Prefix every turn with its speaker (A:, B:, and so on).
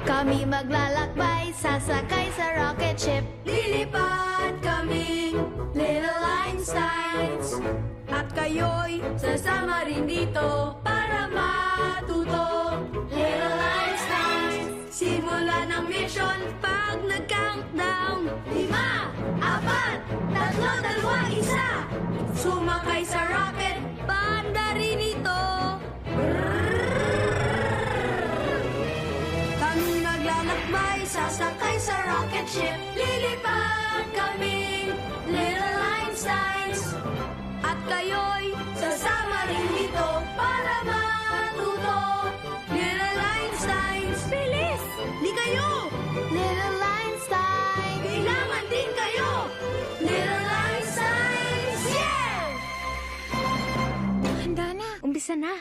A: Kami maglalakbay, sasakay sa rocket ship.
B: Lilipad kaming Little Einsteins. At kayo'y sasama rin dito para matuto. Little Einsteins, simula ng mission pag nag-countdown. 5, 4, 3, 2, 1. Sumakay sa rocket, banda rin ito. Kami maglalakbay, sasakay sa rocket ship. Lilipad kaming Little Einsteins. At kayo'y sasama rin dito para matuto. Little Einsteins, bilis! Di kayo!
A: Little Einstein!
B: Kailangan din kayo! Little Einsteins, yeah!
A: Handa na, umpisa na.